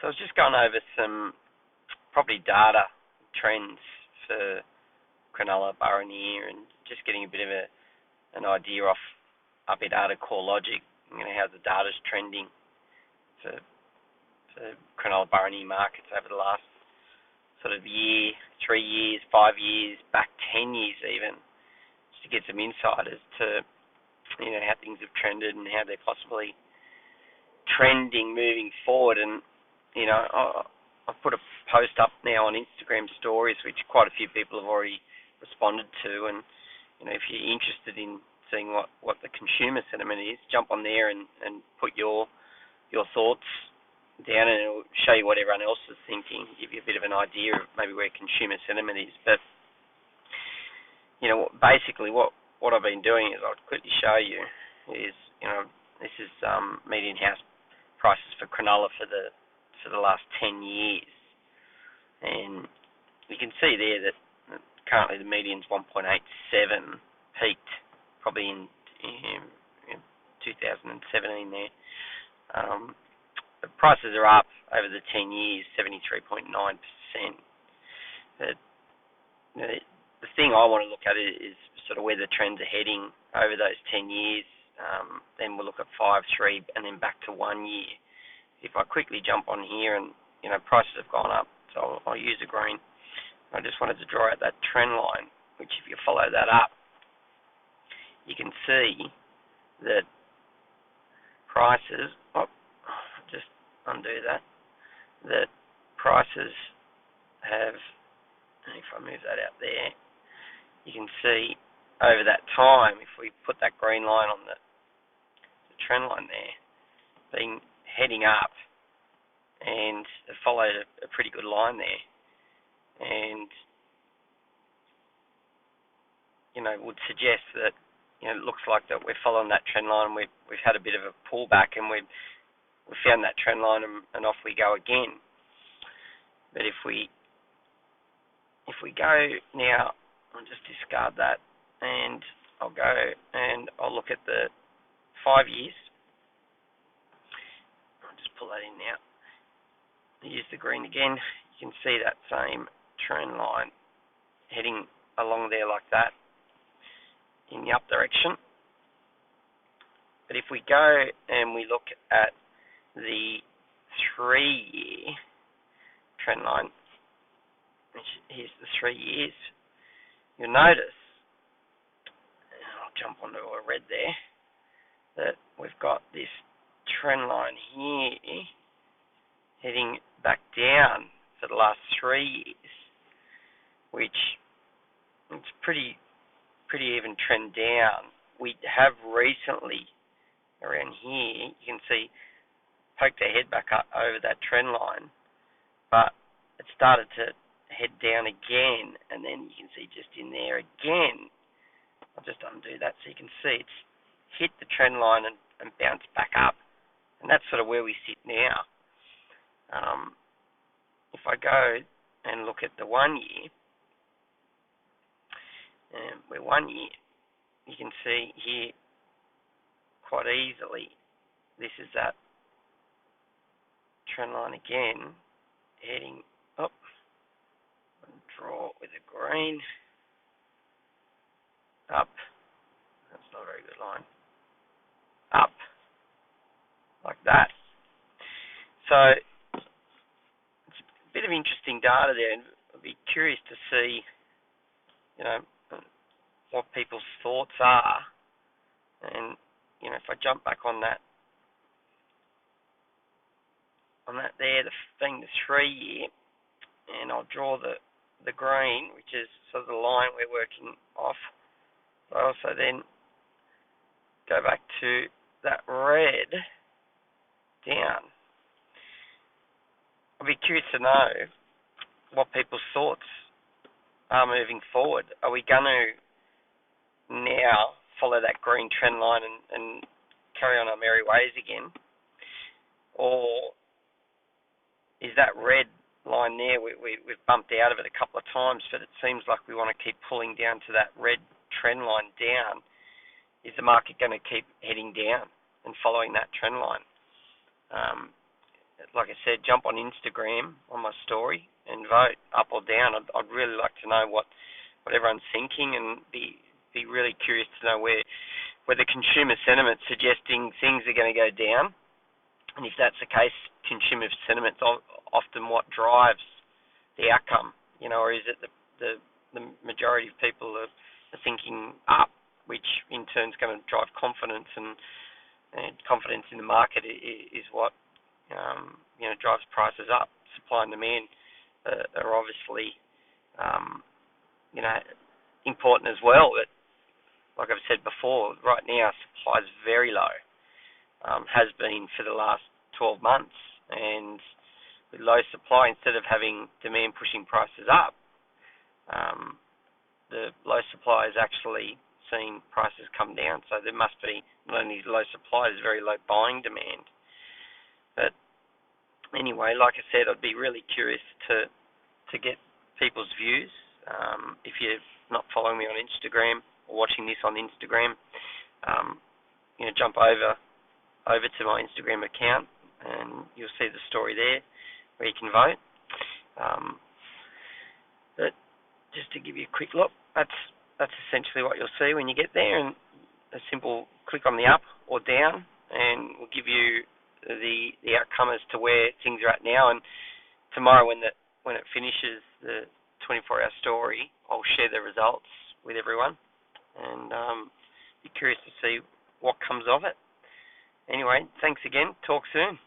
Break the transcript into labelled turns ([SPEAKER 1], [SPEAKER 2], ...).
[SPEAKER 1] So I was just going over some property data trends for Cronulla, Burraneer, and just getting a bit of an idea off API data core logic, how the data's trending for Cronulla, Burraneer markets over the last sort of year, 3 years, 5 years, back 10 years even, just to get some insight as to how things have trended and how they're possibly trending moving forward. And I've put a post up now on Instagram stories, which quite a few people have already responded to. And if you're interested in seeing what the consumer sentiment is, jump on there and put your thoughts down, and it'll show you what everyone else is thinking, give you a bit of an idea of maybe where consumer sentiment is. But basically what I've been doing is, I'll quickly show you, is this is median house prices for Cronulla for the last 10 years, and you can see there that currently the median's 1.87, peaked probably in 2017 there. The prices are up over the 10 years, 73.9%. The thing I want to look at is sort of where the trends are heading over those 10 years. Then we'll look at 5, 3, and then back to 1 year. If I quickly jump on here, and prices have gone up, so I'll use a green. I just wanted to draw out that trend line, which if you follow that up, you can see that prices, just undo that, prices have, if I move that out there, you can see over that time, if we put that green line on the trend line there, being heading up, and it followed a pretty good line there, and would suggest that it looks like that we're following that trend line. We've had a bit of a pullback, and we found that trend line, and off we go again. But if we go now, I'll just discard that, and I'll go and I'll look at the 5 years. I'll just pull that in now. Use the green again. You can see that same trend line heading along there like that in the up direction. But if we go and we look at the 3-year trend line, which here's the 3 years, you'll notice, and I'll jump onto a red there, that we've got this trend line here heading back down for the last 3 years, which it's pretty even trend down. We have recently, around here, you can see, poked their head back up over that trend line, but it started to head down again, and then you can see just in there again. I'll just undo that so you can see it's hit the trend line and bounced back up, and that's sort of where we sit now. If I go and look at the 1 year, where 1 year, you can see here quite easily, this is that trend line again, heading up. Draw with a green, up, that's not a very good line, up, like that. So it's a bit of interesting data there, and I'd be curious to see, what people's thoughts are. And if I jump back on that there, the 3 year, and I'll draw the green, which is sort of the line we're working off. I also then go back to that red down. I'll be curious to know what people's thoughts are moving forward. Are we going to now follow that green trend line and carry on our merry ways again? Or is that red line there, we've bumped out of it a couple of times, but it seems like we want to keep pulling down to that red trend line down. Is the market going to keep heading down and following that trend line? like I said, jump on Instagram on my story and vote up or down. I'd really like to know what everyone's thinking, and be really curious to know where the consumer sentiment's suggesting things are going to go down, and if that's the case, consumer sentiment's often what drives the outcome, or is it the majority of people are thinking up, which in turn is going to drive confidence, and confidence in the market is what drives prices up. Supply and demand are obviously important as well. But like I've said before, right now supply is very low, has been for the last 12 months, and with low supply, instead of having demand pushing prices up, the low supply is actually seeing prices come down. So there must be not only low supply, there's very low buying demand. But anyway, like I said, I'd be really curious to get people's views. If you're not following me on Instagram or watching this on Instagram, jump over to my Instagram account and you'll see the story there where you can vote. But just to give you a quick look, that's essentially what you'll see when you get there, and a simple click on the up or down, and we'll give you the outcome as to where things are at now. And tomorrow, when it finishes the 24-hour story, I'll share the results with everyone, and be curious to see what comes of it. Anyway, thanks again. Talk soon.